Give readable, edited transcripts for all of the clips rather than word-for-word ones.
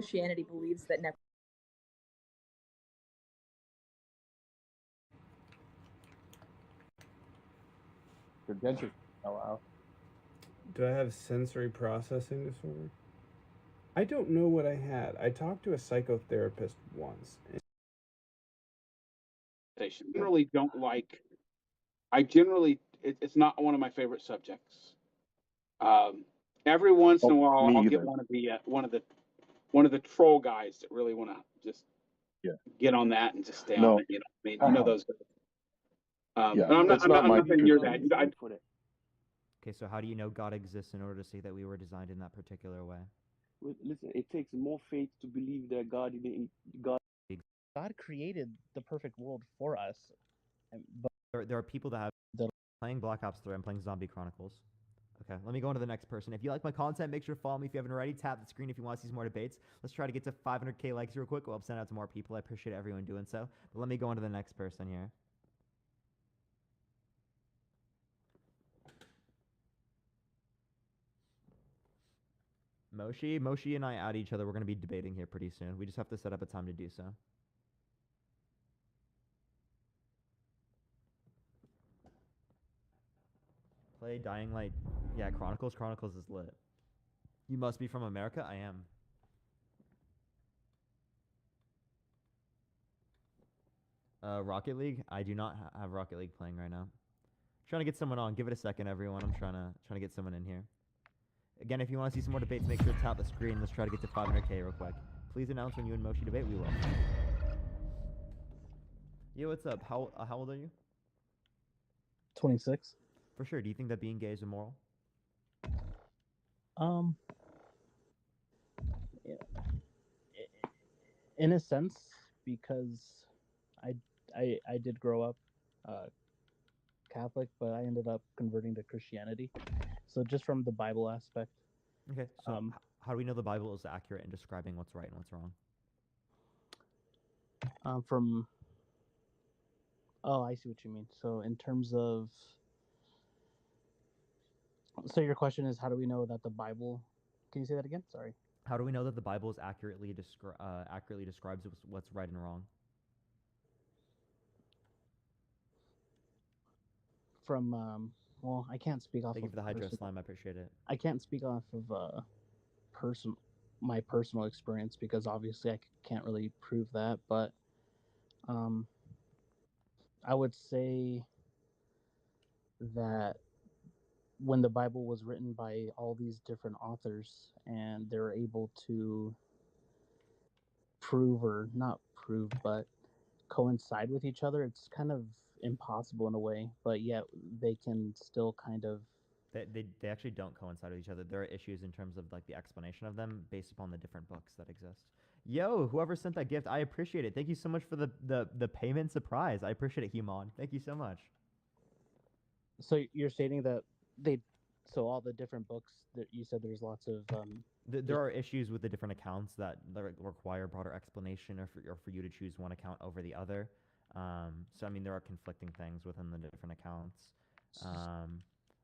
Christianity believes that Your dentures fell out. Do I have sensory processing disorder? I don't know what I had. I talked to a psychotherapist once. I generally don't like. It's not one of my favorite subjects. Every once in a while, I'll get one of the troll guys that really want to just get on that and just stay on it. You know those guys. Yeah, I'm not saying you're that. Okay, so how do you know God exists in order to say that we were designed in that particular way? Listen, it takes more faith to believe that God created the perfect world for us. But there are people that have playing Black Ops 3. I'm playing Zombie Chronicles. Okay, let me go on to the next person. If you like my content, make sure to follow me. If you haven't already, tap the screen if you want to see some more debates. Let's try to get to 500K likes real quick. We'll send out to more people. I appreciate everyone doing so. But let me go on to the next person here. Moshi and I add each other. We're going to be debating here pretty soon. We just have to set up a time to do so. Play Dying Light. Yeah, Chronicles. Chronicles is lit. You must be from America? I am. Rocket League? I do not have Rocket League playing right now. Trying to get someone on. Give it a second, everyone. I'm trying to get someone in here. Again, if you want to see some more debates, make sure to tap the screen. Let's try to get to 500K real quick. Please announce when you and Moshi debate. We will. Yo, what's up? How old are you? 26. For sure. Do you think that being gay is immoral? Yeah. In a sense, because I did grow up Catholic, but I ended up converting to Christianity. So just from the Bible aspect. Okay. So how do we know the Bible is accurate in describing what's right and what's wrong? I see what you mean. So in terms of, so your question is, how do we know that the Bible? Can you say that again? Sorry. How do we know that the Bible is accurately describes what's right and wrong? From well, I can't speak off. Thank you of for the hydro slime. I appreciate it. I can't speak off of my personal experience because obviously I can't really prove that, but I would say that when the Bible was written by all these different authors and they're able to prove or not prove but coincide with each other, it's kind of impossible in a way, but yet they can still kind of they actually don't coincide with each other. There are issues in terms of like the explanation of them based upon the different books that exist. Yo, whoever sent that gift, I appreciate it. Thank you so much for the payment surprise. I appreciate it, Human. Thank you so much. So you're stating that so all the different books that you said there's lots of there are issues with the different accounts that require broader explanation or for you to choose one account over the other. So I mean there are conflicting things within the different accounts.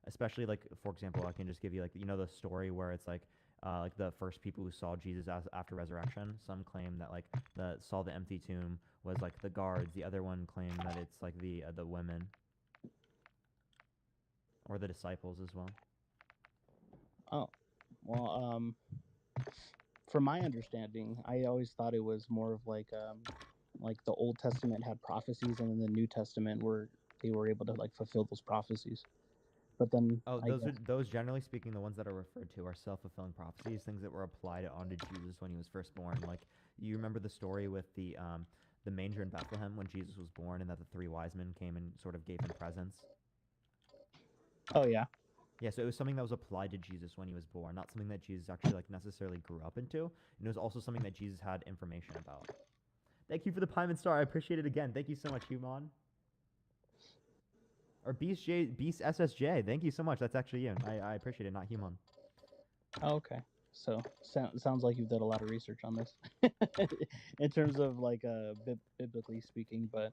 Especially like for example, I can just give you like the story where it's like the first people who saw Jesus after resurrection. Some claim that like saw the empty tomb was like the guards. The other one claimed that it's like the women or the disciples as well. Oh, well, from my understanding, I always thought it was more of like the Old Testament had prophecies, and then the New Testament where they were able to like fulfill those prophecies. But then those generally speaking, the ones that are referred to are self-fulfilling prophecies, things that were applied onto Jesus when he was first born. Like you remember the story with the manger in Bethlehem when Jesus was born, and that the 3 wise men came and sort of gave him presents. Oh yeah. Yeah, so it was something that was applied to Jesus when he was born, not something that Jesus actually like necessarily grew up into. And it was also something that Jesus had information about. Thank you for the Pine Star. I appreciate it again. Thank you so much, Human. Or Beast SSJ. Thank you so much. That's actually you. I appreciate it, not Human. Oh, okay. So sounds like you've done a lot of research on this in terms of like biblically speaking, but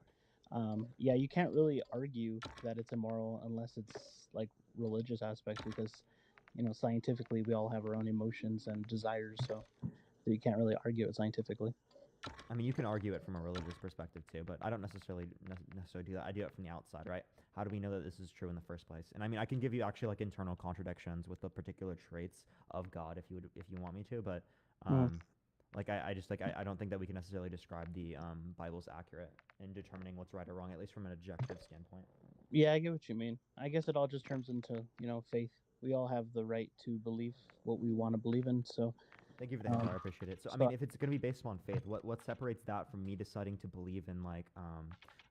yeah, you can't really argue that it's immoral unless it's like religious aspects because scientifically we all have our own emotions and desires, so that you can't really argue it scientifically. I mean, you can argue it from a religious perspective too, but I don't necessarily do that. I do it from the outside, right? How do we know that this is true in the first place? And I mean, I can give you actually like internal contradictions with the particular traits of God if you want me to, but like I don't think that we can necessarily describe the Bible's accurate in determining what's right or wrong, at least from an objective standpoint. Yeah, I get what you mean. I guess it all just turns into, faith. We all have the right to believe what we want to believe in, so. Thank you for the info. I appreciate it. So, I mean, if it's going to be based on faith, what separates that from me deciding to believe in, like,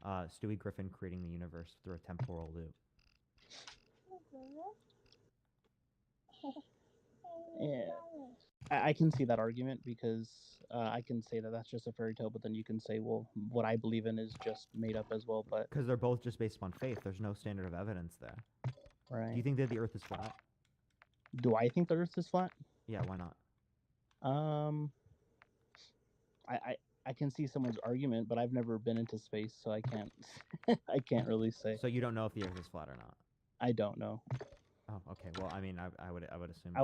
Stewie Griffin creating the universe through a temporal loop? Yeah, I can see that argument because I can say that that's just a fairy tale, but then you can say, well, what I believe in is just made up as well. But because they're both just based on faith, there's no standard of evidence there. Right. Do you think that the Earth is flat? Do I think the Earth is flat? Yeah, why not? I can see someone's argument, but I've never been into space, so I can't I can't really say. So you don't know if the Earth is flat or not? I don't know. Oh, okay. Well, I mean, I would assume. I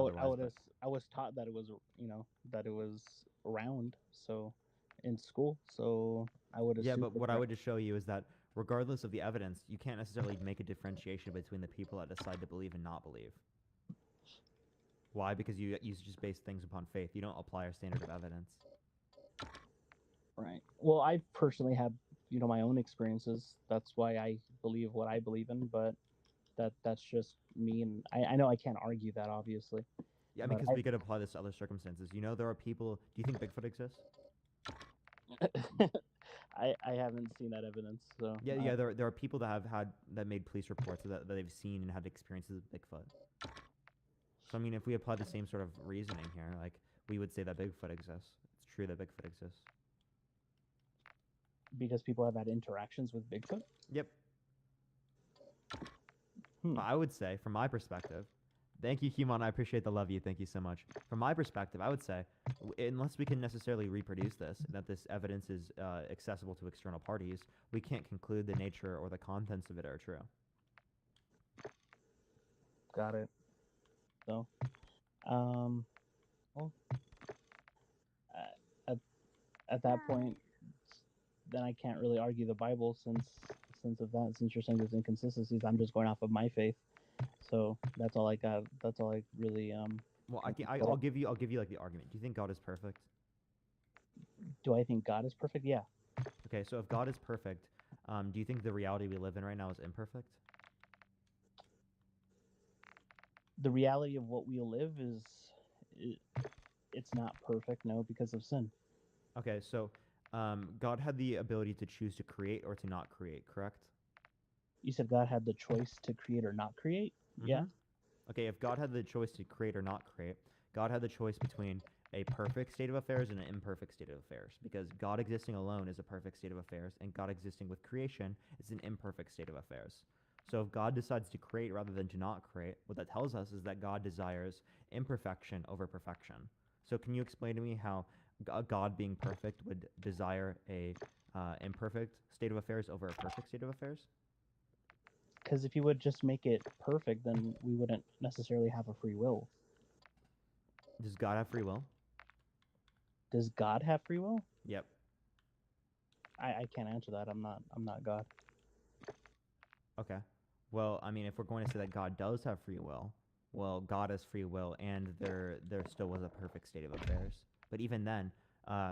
was taught that it was that it was round, so in school, so I would assume. Yeah, but what I would just show you is that regardless of the evidence, you can't necessarily make a differentiation between the people that decide to believe and not believe. Why? Because you just base things upon faith. You don't apply a standard of evidence. Right. Well, I personally have, my own experiences. That's why I believe what I believe in, but that's just me, and I know I can't argue that, obviously. Yeah, because we could apply this to other circumstances. There are people. Do you think Bigfoot exists? I haven't seen that evidence. So yeah. There are people that made police reports that they've seen and had experiences with Bigfoot. So I mean, if we apply the same sort of reasoning here, like we would say that Bigfoot exists. It's true that Bigfoot exists. Because people have had interactions with Bigfoot? Yep. I would say, from my perspective, thank you, Human. I appreciate the love you. Thank you so much. From my perspective, I would say, unless we can necessarily reproduce this, that this evidence is accessible to external parties, we can't conclude the nature or the contents of it are true. Got it. So, well, at that point, then I can't really argue the Bible since you're saying there's inconsistencies. I'm just going off of my faith. So that's all I got. That's all I really Well, I'll give you like the argument. Do you think God is perfect? Do I think God is perfect? Yeah. Okay, so if God is perfect, do you think the reality we live in right now is imperfect? The reality of what we live it's not perfect, no, because of sin. Okay, so God had the ability to choose to create or to not create, correct? You said God had the choice to create or not create? Mm-hmm. Yeah. Okay, if God had the choice to create or not create, God had the choice between a perfect state of affairs and an imperfect state of affairs, because God existing alone is a perfect state of affairs, and God existing with creation is an imperfect state of affairs. So if God decides to create rather than to not create, what that tells us is that God desires imperfection over perfection. So can you explain to me how God being perfect would desire a imperfect state of affairs over a perfect state of affairs? Because if he would just make it perfect, then we wouldn't necessarily have a free will. Does God have free will? Does God have free will? Yep. I can't answer that. I'm not God. Okay. Well, I mean, if we're going to say that God does have free will, well, God has free will, and there still was a perfect state of affairs. But even then,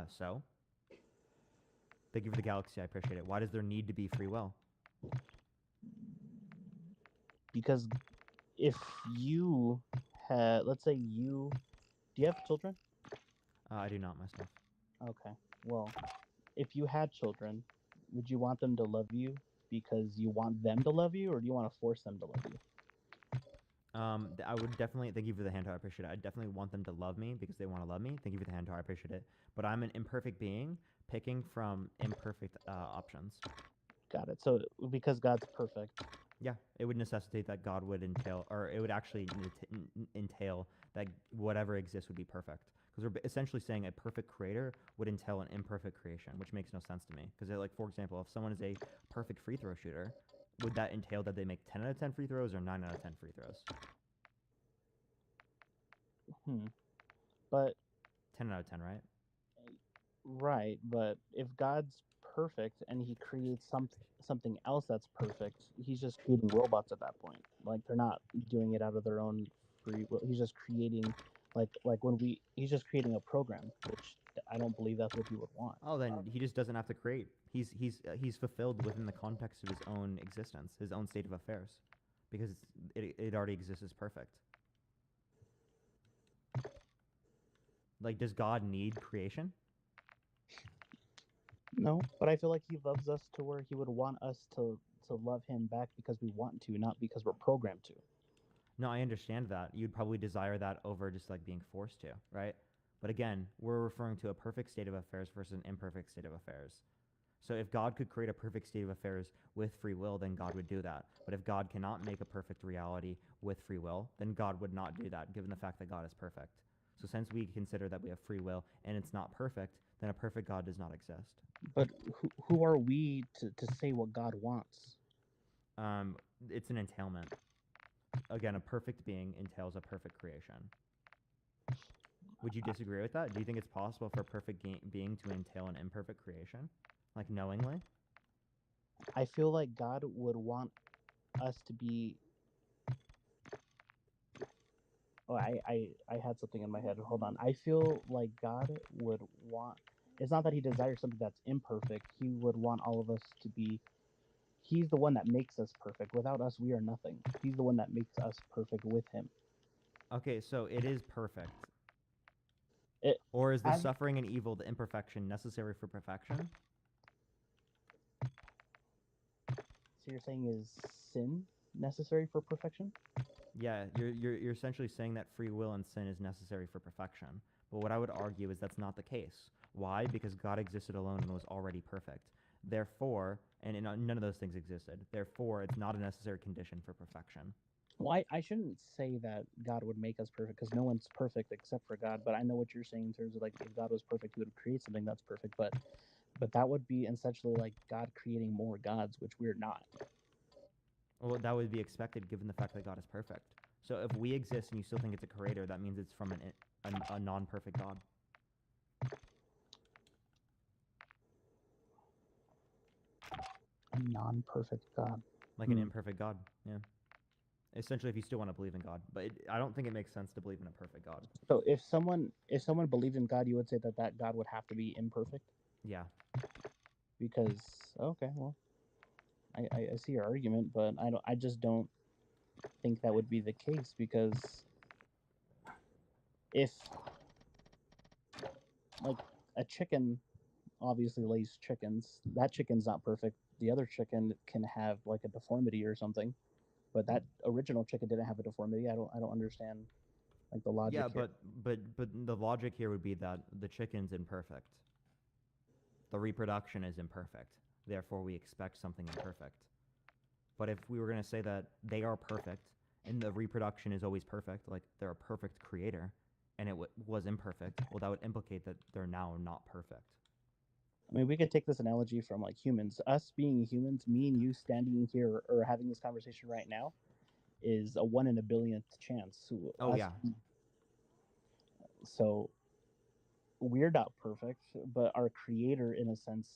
so thank you for the galaxy. I appreciate it. Why does there need to be free will? Because if you had, let's say do you have children? I do not myself. Okay. Well, if you had children, would you want them to love you because you want them to love you, or do you want to force them to love you? I would definitely, thank you for the hand, I appreciate it. I definitely want them to love me because they want to love me. Thank you for the hand, I appreciate it. But I'm an imperfect being picking from imperfect options. Got it. So because God's perfect. Yeah, it would necessitate that God would entail, or it would actually entail that whatever exists would be perfect. Because we're essentially saying a perfect creator would entail an imperfect creation, which makes no sense to me. Because, like, for example, if someone is a perfect free throw shooter, would that entail that they make 10 out of 10 free throws or 9 out of 10 free throws? But 10 out of 10, right? Right, but if God's perfect and he creates something else that's perfect, he's just creating robots at that point. Like they're not doing it out of their own free will. He's just creating like when he's just creating a program, which I don't believe that's what he would want. Oh, then he just doesn't have to create. He's fulfilled within the context of his own existence, his own state of affairs, because it already exists as perfect. Like, does God need creation? No, but I feel like he loves us to where he would want us to love him back because we want to, not because we're programmed to. No, I understand that. You'd probably desire that over just like being forced to, right? But again, we're referring to a perfect state of affairs versus an imperfect state of affairs. So if God could create a perfect state of affairs with free will, then God would do that. But if God cannot make a perfect reality with free will, then God would not do that, given the fact that God is perfect. So since we consider that we have free will and it's not perfect, then a perfect God does not exist. But who are we to say what God wants? It's an entailment. Again, a perfect being entails a perfect creation. Would you disagree with that? Do you think it's possible for a perfect being to entail an imperfect creation? Like, knowingly? I feel like God would want us to be... Oh, I had something in my head. Hold on. I feel like God would want... It's not that he desires something that's imperfect. He would want all of us to be... He's the one that makes us perfect. Without us, we are nothing. He's the one that makes us perfect with him. Okay, so it is perfect. Or is the suffering and evil, the imperfection, necessary for perfection? So you're saying is sin necessary for perfection? Yeah, you're essentially saying that free will and sin is necessary for perfection. But what I would argue is that's not the case. Why? Because God existed alone and was already perfect. Therefore, and none of those things existed. Therefore, it's not a necessary condition for perfection. Well, I shouldn't say that God would make us perfect because no one's perfect except for God. But I know what you're saying in terms of like if God was perfect, he would create something that's perfect. But that would be essentially like God creating more gods, which we're not. Well, that would be expected given the fact that God is perfect. So if we exist and you still think it's a creator, that means it's from a non-perfect God. A non-perfect God. Like an imperfect God, yeah. Essentially, if you still want to believe in God. But I don't think it makes sense to believe in a perfect God. So if someone believed in God, you would say that God would have to be imperfect? Yeah. Because, okay, well, I see your argument, but I just don't think that would be the case because if, like, a chicken obviously lays chickens, that chicken's not perfect. The other chicken can have like a deformity or something, but that original chicken didn't have a deformity. I don't understand like the logic. Yeah, here. but the logic here would be that the chicken's imperfect. The reproduction is imperfect. Therefore, we expect something imperfect. But if we were going to say that they are perfect and the reproduction is always perfect, like they're a perfect creator, and it was imperfect, well, that would implicate that they're now not perfect. I mean, we could take this analogy from like humans. Us being humans, me and you standing here or having this conversation right now, is a 1 in a billionth chance. Oh, yeah. So we're not perfect, but our creator, in a sense,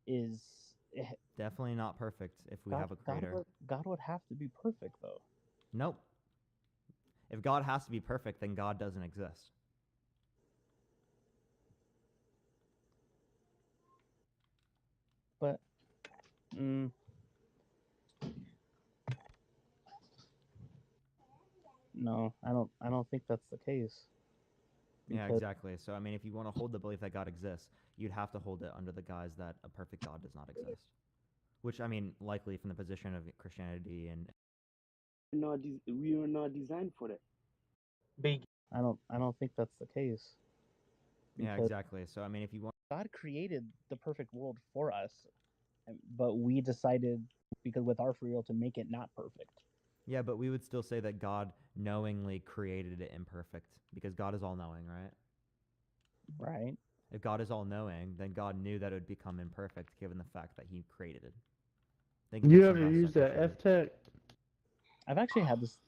is definitely not perfect if we have a creator. God would have to be perfect, though. Nope. If God has to be perfect, then God doesn't exist. But no, I don't think that's the case. Yeah, exactly. So I mean, if you want to hold the belief that God exists, you'd have to hold it under the guise that a perfect God does not exist. Which, I mean, likely from the position of Christianity and we are not designed for that. I don't think that's the case. Yeah, exactly. So I mean, if you want, God created the perfect world for us, but we decided, because with our free will, to make it not perfect. Yeah, but we would still say that God knowingly created it imperfect because God is all-knowing, right? Right. If God is all-knowing, then God knew that it would become imperfect given the fact that he created it. You ever use that F-Tech? I've actually had this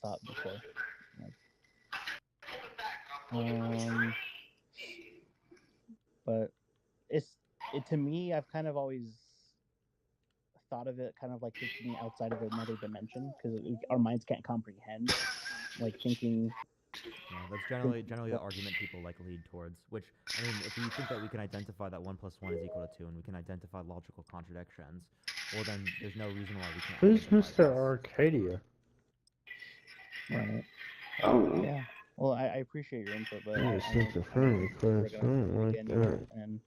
thought before. But to me, I've kind of always thought of it kind of like thinking outside of another dimension, because our minds can't comprehend like thinking. Yeah, that's generally the argument people like lead towards. Which, I mean, if you think that we can identify that 1 + 1 is equal to 2, and we can identify logical contradictions, well then there's no reason why we can't. Who's identify Mr. this. Arcadia? Right. Oh. Yeah. Well, I appreciate your input, but Yeah, schizophrenic class. I don't like that. And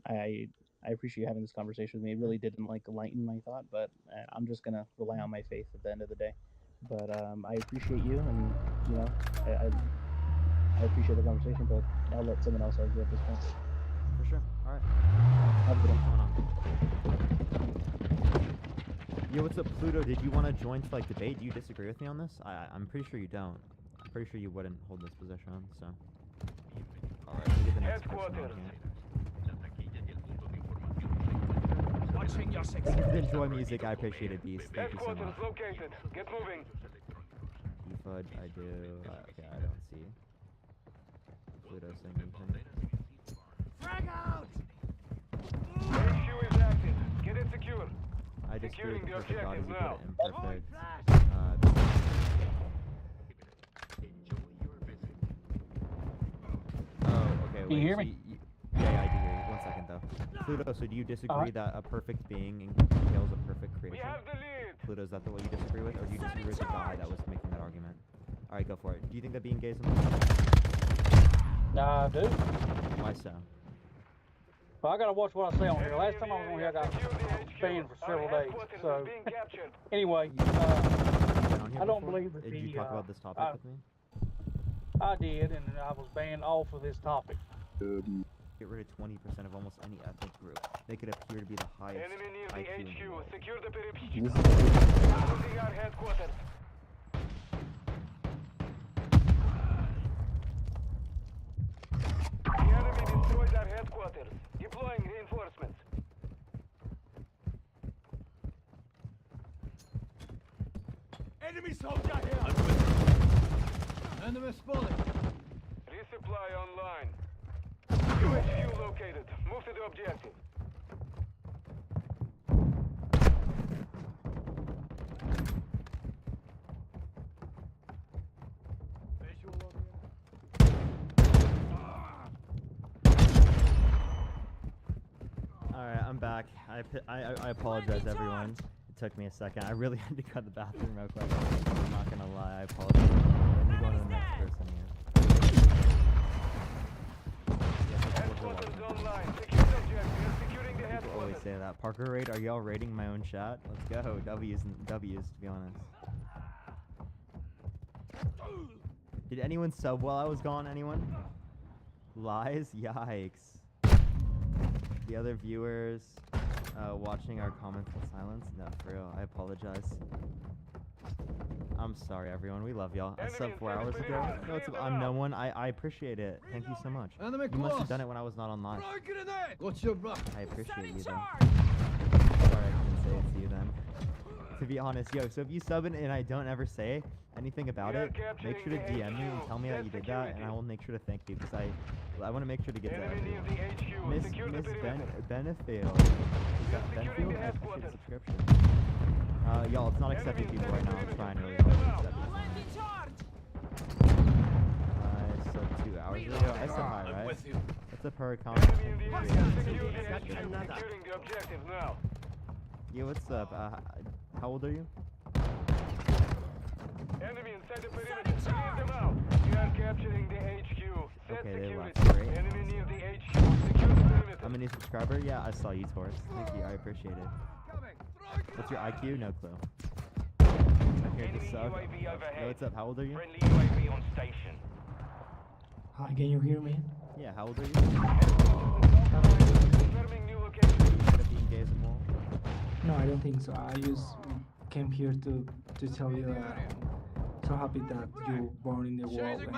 I appreciate you having this conversation with me. It really didn't like lighten my thought, but I'm just gonna rely on my faith at the end of the day. But I appreciate you, and you know, I appreciate the conversation, but I'll let someone else argue at this point. For sure. All right. Have a good one. Yo, what's up, Pluto? Did you want to join to like debate? Do you disagree with me on this? I'm pretty sure you don't. I'm pretty sure you wouldn't hold this position. So. All right. Let me get the next person on here. If you enjoy music, I appreciate it, Beast. Thank you so much. Located. Get moving. Fudge, I do. Okay, I don't see Pluto saying anything. Frag out! HQ is active. Get it secure. I disagree with the perfect God is equal now. to imperfect. Oh, okay. Wait, Can you hear so me? Yeah, I do hear you. 1 second though. Pluto, so do you disagree that a perfect being entails a perfect We creation? have the lead. Pluto, is that the what you disagree with, or do you disagree with the guy that was making that argument? All right, go for it. Do you think that being gay is imperfect? Nah, I do. Why so? Well, I gotta watch what I say on here. Last time I was on here, I got banned for several days. So, anyway, Been on here I don't before? believe that Did the, you talk about this topic with me? I did, and I was banned off of this topic. Get rid of 20% of almost any ethnic group. They could appear to be the highest Enemy near the IQ in the world. HQ. Secure the perimeter. This is Losing our headquarters. The enemy destroyed our headquarters. Deploying reinforcements. Enemy soldier here. Enemy spotted. Resupply online. UHQ located. Move to the objective. Alright, I'm back. I apologize, everyone. It took me a second. I really had to go to the bathroom real quick. I'm not gonna lie. I apologize. Let me go to the next person here. Headquarters online. Secure the objective. You're securing the People headquarters. always say that. Parker raid, are y'all raiding my own chat? Let's go. W's and W's, to be honest. Did anyone sub while I was gone? Anyone? Lies? Yikes. The other viewers watching our comments in silence? No, for real. I apologize. I'm sorry, everyone. We love y'all. I subbed 4 hours ago. No, it's I'm no one. I appreciate it. Thank you so much. You must have done it when I was not on live. I appreciate you, though. Sorry, I couldn't say it to you then. To be honest, yo, so if you sub and I don't ever say anything about it, make sure to DM me and tell me that you did that, and I will make sure to thank you, because I want to make sure to get to everyone. Miss Benefield. Is that Benfield? I appreciate the subscription. Y'all, it's not accepting people right now. I'm trying really hard to accept people. I subbed 2 hours ago. I said hi, right? What's up, Hurricane? Securing the objective now. Yeah, what's up? How old are you? Enemy inside the perimeter. Clear them out. We are capturing the HQ. Set Okay, they security. left. Great. Enemy near the HQ. Secure the perimeter. I'm a new subscriber. Yeah, I saw you, Taurus. Thank you. I appreciate it. What's your IQ? No clue. I'm here to sub. Yo, what's up? How old are you? Friendly UAV on station. Hi, can you hear me? Yeah, how old are you? Confirming new location. Good at being gay as a mole? No, I don't think so. I just came here to tell you that I'm so happy that you born in the world, and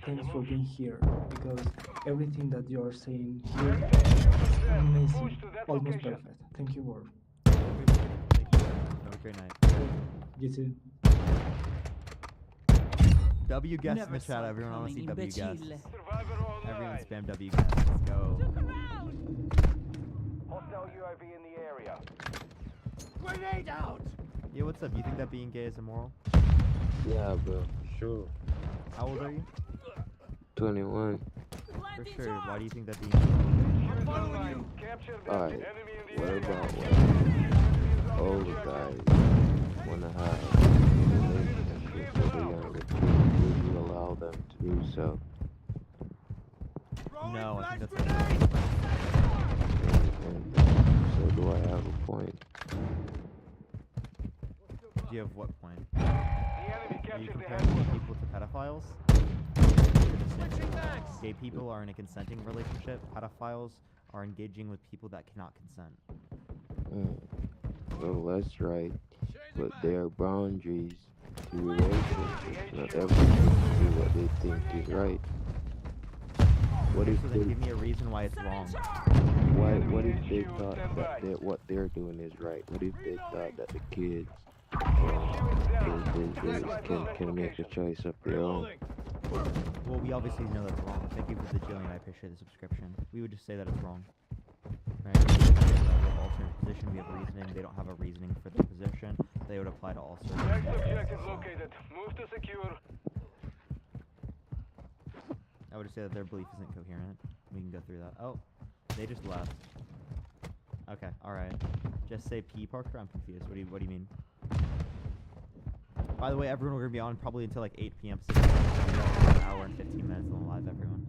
thanks for being here, because everything that you're saying here is amazing, almost perfect. Thank you, Ward. Thank you. Have a great night. You too. W guests in the chat, everyone. I want to see W guests. Survivor Everyone spam W guys. Let's go. Hostile UAV in the area. Grenade out! Yeah, what's up? You think that being gay is immoral? Yeah, bro, for sure. How old are you? 21. For sure. Why do you think that being gay? Alright, what about when older guys wanna have relationships with the younger kids? Would you allow them to do so? No, I think that's And so do I have a point? Do you have what point? The enemy Are you captured the comparing gay headquarters. people to pedophiles? Gay people are in a consenting relationship. Pedophiles are engaging with people that cannot consent. Well, that's right. But there are boundaries to relationships. Not everyone can do what they think is right. What if So then give me a reason why it's wrong. what if they thought that what they're doing is right? What if they thought that the kids can make a choice of their own? Well, we obviously know that's wrong. Thank you for the jillion. I appreciate the subscription. We would just say that it's wrong. Right? We have alternate position. We have reasoning. They don't have a reasoning for their position. They would apply to all Next circumstances. objective located. Move to secure. I would just say that their belief isn't coherent. We can go through that. Oh, they just left. Okay, alright. Just say P, Parker? I'm confused. What do you mean? By the way, everyone, we're gonna be on probably until like 8 p.m. Pacific. An hour and 15 minutes on the live, everyone.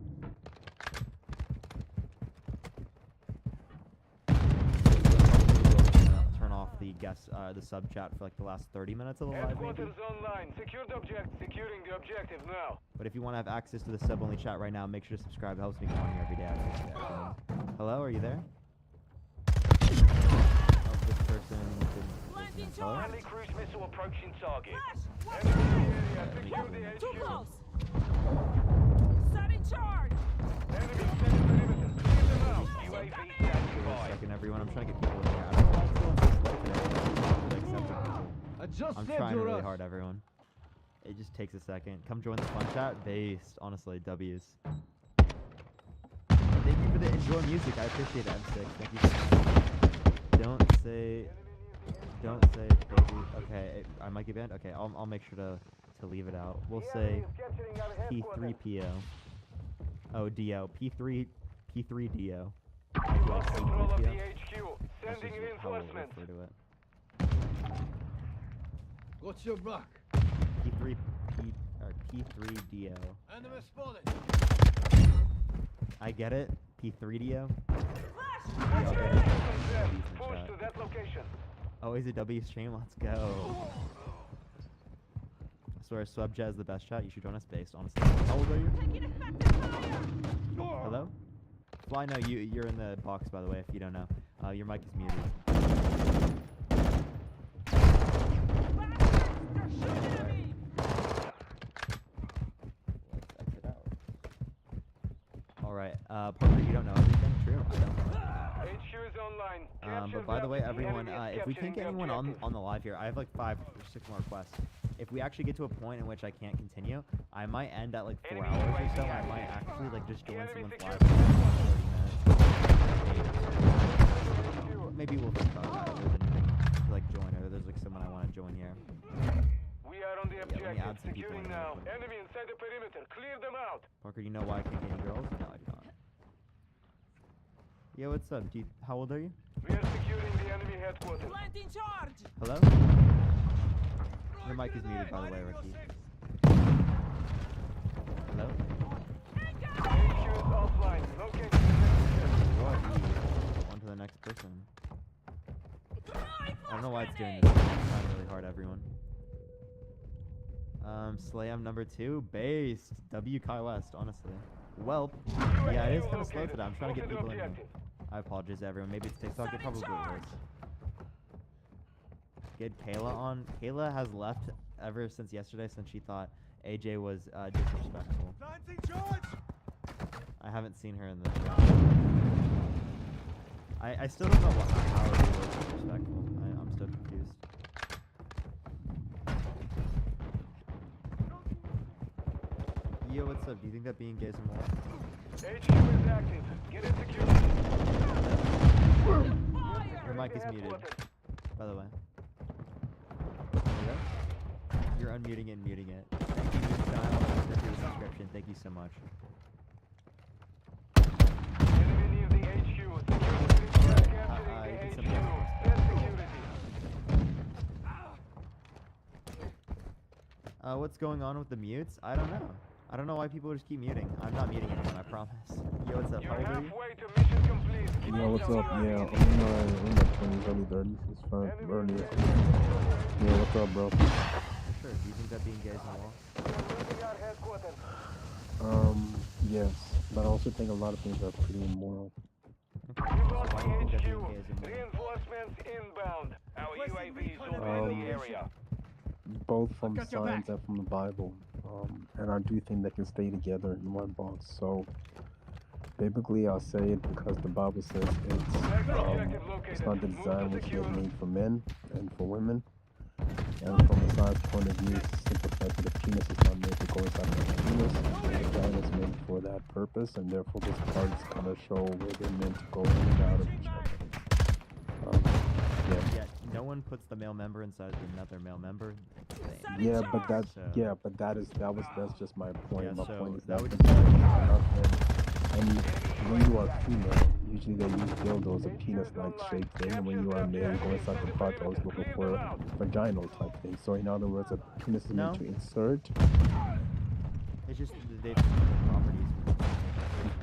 Turn off the the sub chat for like the last 30 minutes of the live, maybe. Headquarters online. Secure the objective. Securing the objective now. But if you want to have access to the sub-only chat right now, make sure to subscribe. It helps me come on here every day. I appreciate it, everyone. Hello, are you there? Oh, this person didn't. Hello? Friendly cruise missile approaching target. Enemy area. Secure the HQ. Too close! Set in charge! Enemy sending perimeter. Clear them out. UAV Give standing it a by. second, everyone. I'm trying to get people in here. I don't know why it's going so slow today. I'm trying really hard, everyone. It just takes a second. Come join the fun chat. Based, honestly, W's. Thank you for the enjoy music. I appreciate it, M6. Thank you so much. Don't say baby. Okay, I might get banned. Okay, I'll make sure to leave it out. We'll say P3PO. Oh, DO. P3DO. You lost control of the HQ. That's Sending just how we'll reinforcement. refer to it. What's your buck? P3DO. Enemy spotted. I get it. P3DO. Push to that location. Always a W stream. Let's go. I swear, Swebjet is the best chat. You should join us based, honestly. How old are you? Hello? Fly, no, you're in the box, by the way, if you don't know. Your mic is muted. Let's exit out. Alright, Parker, you don't know everything? True, I don't know. HQ is online. But by the way, everyone, if we can't get anyone on the live here, I have like 5 or 6 more requests. If we actually get to a point in which I can't continue, I might end at like 4 hours or so. I might actually like just join someone's live for 30 minutes. Maybe we'll think about that other than to like join, or there's like someone I want to join here. We are on the Yeah, let me objective. add some people Securing in now. here. Enemy inside the perimeter. Clear them out. Parker, you know why I can't get any girls? No, I don't. Yo, what's up? How old are you? We are securing the enemy headquarters. Plant in charge! Hello? Your mic is muted, by the way, Ricky. Hello? HQ is offline. Located the next What? On to the next person. I don't know why it's doing this. I'm trying really hard, everyone. Slam number 2, based. W Kai West, honestly. Well, yeah, it is kind of slow today. I'm trying to get people in here. I apologize, everyone. Maybe it's TikTok. It probably is. Get Kayla on. Kayla has left ever since yesterday, since she thought AJ was disrespectful. I haven't seen her in the chat. I still don't know how it was disrespectful. I'm still confused. Yo, what's up? Do you think that being gay is immoral? HQ is active. Get it secure. Your mic is muted, by the way. You're unmuting it and muting it. Thank you, Style, for your subscription. Thank you so much. Enemy near the HQ. Capturing the HQ. Set security. What's going on with the mutes? I don't know. I don't know why people just keep muting. I'm not muting anyone, I promise. Yo, what's up? How old are you? Halfway to mission complete. Yo, what's up? Yeah, I'm in my 20s, early 30s. It's fine. Early. Yeah, what's up, bro? For sure. Do you think that being gay is immoral? Yes. But I also think a lot of things are pretty immoral. Okay. So why do you think that being gay is immoral? Reinforcements inbound. Our UAV is orbiting the area. Both from science and from the Bible. And I do think they can stay together in one box. So biblically, I'll say it because the Bible says it's not the design which was made for men and for women. And from a science point of view, it's the simple fact that the penis is not made to go inside of the penis. The vagina is made for that purpose, and therefore those parts kind of show where they're meant to go in and out of each other. Yeah, no one puts the male member inside another male member. Yeah, but that's that's just my point. Yeah, my so point is that that would and when you are female, usually they use dildos, a penis-like shaped thing, and when you are male, you go inside the part that was looking for a vaginal type thing. So in other words, a penis is meant to insert. It's just they've properties.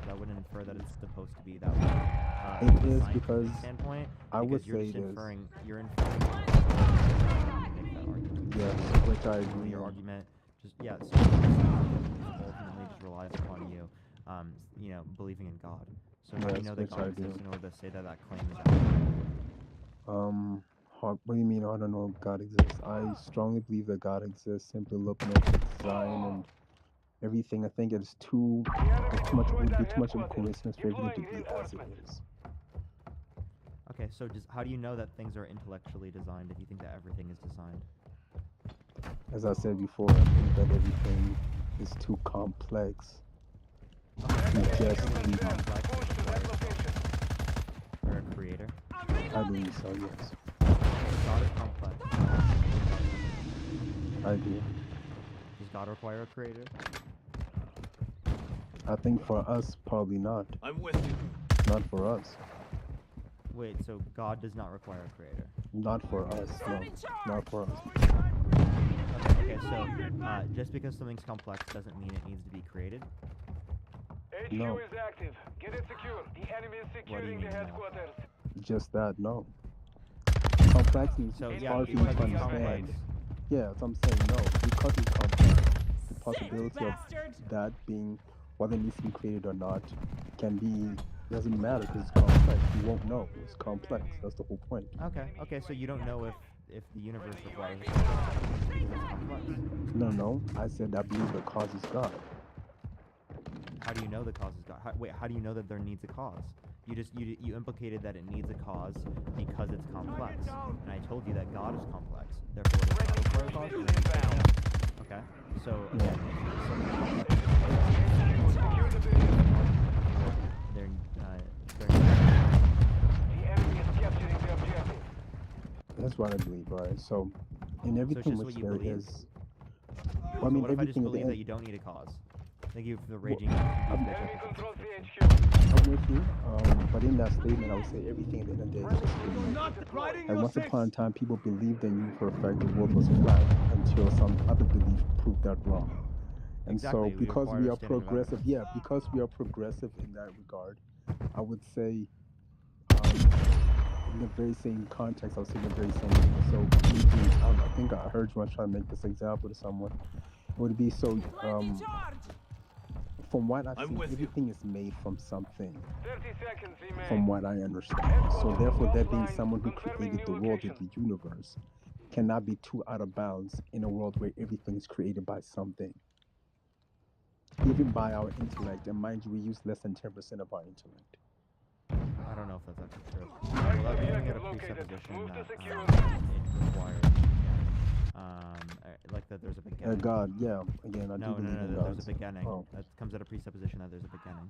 That wouldn't infer that it's supposed to be that way. It is because standpoint, I would you're say just it is. You're inferring. Yeah, which I agree. Your argument, just so ultimately just relies upon you, believing in God. So how do you know that God exists in order to say that that claim is accurate? What do you mean? I don't know if God exists. I strongly believe that God exists. Simply looking at the design and everything, I think it's too much. It would be too much of a coincidence for everything to be as it is. Okay, so how do you know that things are intellectually designed if you think that everything is designed? As I said before, I think that everything is too complex. To just be for a creator? I believe so, yes. God is complex. I do. Does God require a creator? I think for us, probably not. I'm with you. Not for us. Wait, so God does not require a creator? Not for us, no. Not for us. Okay, so just because something's complex doesn't mean it needs to be created? HQ is active. Get it secure. The enemy is securing the headquarters. Just that, no. Complex means it's hard for you to understand. Yeah, that's what I'm saying, no. Because it's complex, the possibility of that being, whether it needs to be created or not, doesn't matter because it's complex. You won't know. It's complex. That's the whole point. Okay, so you don't know if the universe requires because it's complex. No. I said I believe the cause is God. How do you know the cause is God? How do you know that there needs a cause? You implicated that it needs a cause because it's complex, and I told you that God is complex. Therefore, it does not require a cause. Okay, so That's what I believe, right? So, in everything which there is, well, I mean, what if I just believe that you don't need a cause? Thank you for the raging. I'm with you, but in that statement, I would say everything at the end of the day is just belief. And once upon a time, people believed in you for a fact the world was flat until some other belief proved that wrong. And so, because we are progressive, because we are progressive in that regard, I would say, in the very same context, I would say the very same thing. So, I think I heard you. I was trying to make this example to someone. It would be so. From what I've seen, everything is made from something. 30 seconds remain. From what I understand. So therefore, there being someone who created the world and the universe cannot be too out of bounds in a world where everything is created by something. Even by our intellect, and mind you, we use less than 10% of our intellect. I don't know if that's actually true. Well, that's looking at a presupposition that it requires, like that there's a beginning. God, yeah. Again, I do believe in God. There's a beginning. That comes at a presupposition that there's a beginning.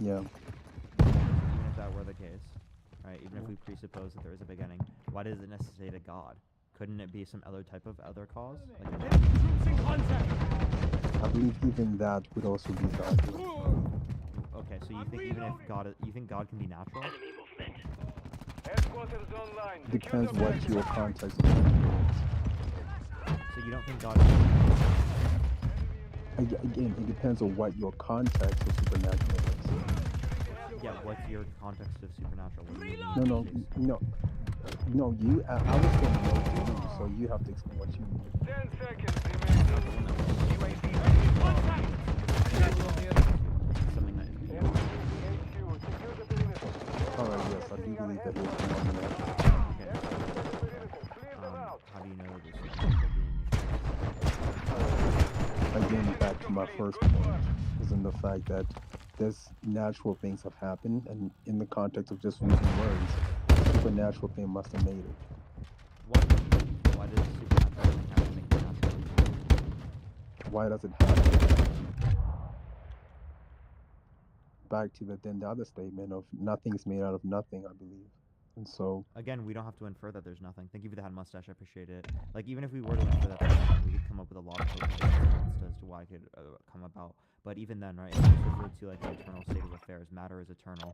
Yeah. Even if that were the case, right? Even if we presuppose that there is a beginning, why does it necessitate a God? Couldn't it be some other type of other cause? Like I believe even that would also be valid. okay, so you think even if God, you think God can be natural? Headquarters online. Depends what your context of it is. So you don't think God? Again, it depends on what your context of supernatural is. Yeah, what's your context of supernatural? What do you mean? No. You. I was saying no to you, so you have to explain what you mean. 10 seconds remaining. Something that. Alright, yes, I do believe that there's one there. Okay. How do you know that there's supernatural being? Again, back to my first point, is in the fact that there's natural things have happened, and in the context of just using words, supernatural thing must have made it. Why does supernatural thing have to make it natural? Why does it happen? Back to the other statement of nothing is made out of nothing, I believe. And so again, we don't have to infer that there's nothing. Thank you for the head mustache. I appreciate it. Like even if we were to infer that there's nothing, we could come up with a lot of evidence as to why it could come about. But even then, right, it's referred to like an eternal state of affairs. Matter is eternal.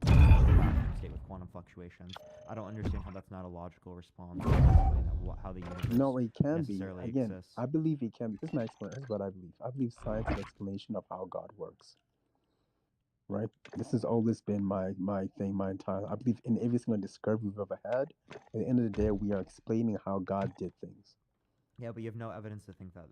State with quantum fluctuations. I don't understand how that's not a logical response. How the universe no, it can be. necessarily Again, exists. I believe it can be. This is my explanation. This is what I believe. I believe science is an explanation of how God works. Right? This has always been my thing, my entire. I believe in every single discovery we've ever had. At the end of the day, we are explaining how God did things. Yeah, but you have no evidence to think that.